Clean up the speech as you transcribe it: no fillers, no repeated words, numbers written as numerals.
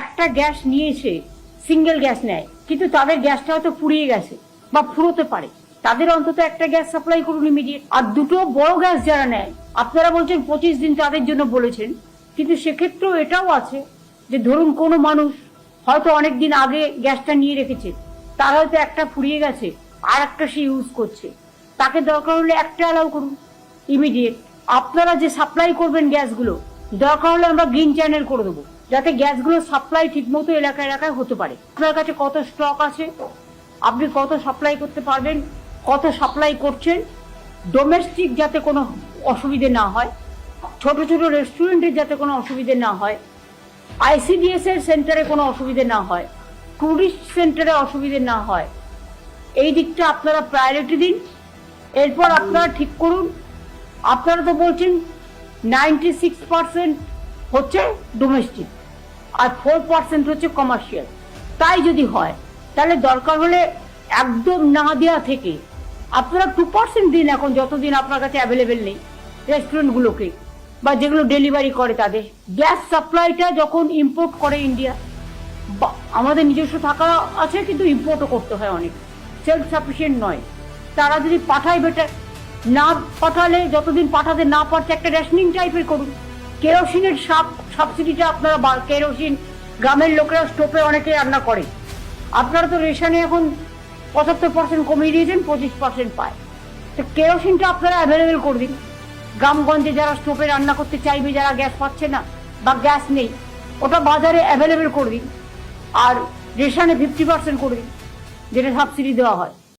একটা গ্যাস নিয়েছে, single gas নেয়, কিন্তু তাদের গ্যাসটা হয়তো ফুরিয়ে গেছে বা ফুরোতে পারে, তাদের অন্তত একটা গ্যাস সাপ্লাই করুন ইমিডিয়েট। আর দুটো বড় গ্যাস যারা নেয়, আপনারা বলছেন 25 দিন তাদের জন্য বলেছেন, কিন্তু সেক্ষেত্রেও এটাও আছে যে ধরুন কোনো মানুষ হয়তো অনেকদিন আগে গ্যাসটা নিয়ে রেখেছে, তার হয়তো একটা ফুরিয়ে গেছে, আর একটা সে ইউজ করছে, তাকে দরকার হলে একটা অ্যালাউ করুন ইমিডিয়েট। আপনারা যে সাপ্লাই করবেন গ্যাসগুলো, দরকার হলে আমরা গ্রিন চ্যানেল করে দেবো, যাতে গ্যাসগুলো সাপ্লাই ঠিক মতো এলাকায় এলাকায় হতে পারে। আপনার কাছে কত স্টক আছে, আপনি কত সাপ্লাই করতে পারবেন, কত সাপ্লাই করছেন, ডোমেস্টিক যাতে কোনো অসুবিধে না হয়, ছোট ছোট রেস্টুরেন্টের যাতে কোনো অসুবিধে না হয়, আইসিডিএস এর সেন্টারে কোনো অসুবিধে না হয়, টুরিস্ট সেন্টারে অসুবিধে না হয়, এই দিকটা আপনারা প্রায়োরিটি দিন। এরপর আপনারা ঠিক করুন। আপনারা তো বলছেন 96% হচ্ছে ডোমেস্টিক আর 4% হচ্ছে কমার্শিয়াল। তাই যদি হয় তাহলে দরকার হলে একদম না দেওয়া থেকে আপনারা 2% দিন, এখন যতদিন আপনার কাছে অ্যাভেলেবেল নেই রেস্টুরেন্টগুলোকে বা যেগুলো ডেলিভারি করে তাদের। গ্যাস সাপ্লাইটা যখন ইম্পোর্ট করে ইন্ডিয়া, আমাদের নিজস্ব থাকা আছে কিন্তু ইম্পোর্টও করতে হয় অনেক, সেলফ সাফিসিয়েন্ট নয়। তারা যদি পাঠায় বেটার, না পাঠালে যতদিন পাঠাতে না পারছে একটা রেশনিং টাইপের করুন। কেরোসিনের সাবসিডিটা আপনারা, কেরোসিন গ্রামের লোকেরা স্টোভে অনেকে রান্না করে, আপনারা তো রেশনে এখন 75% কমিয়ে দিয়েছেন, 25% পায়। তো কেরোসিনটা আপনারা অ্যাভেলেবেল করে দিন গ্রামগঞ্জে, যারা স্টোভে রান্না করতে চাইবে, যারা গ্যাস পাচ্ছে না বা গ্যাস নেই, ওটা বাজারে অ্যাভেলেবেল করে দিন। আর রেশনে 50% করে দিন, যেটা সাবসিডি দেওয়া হয়।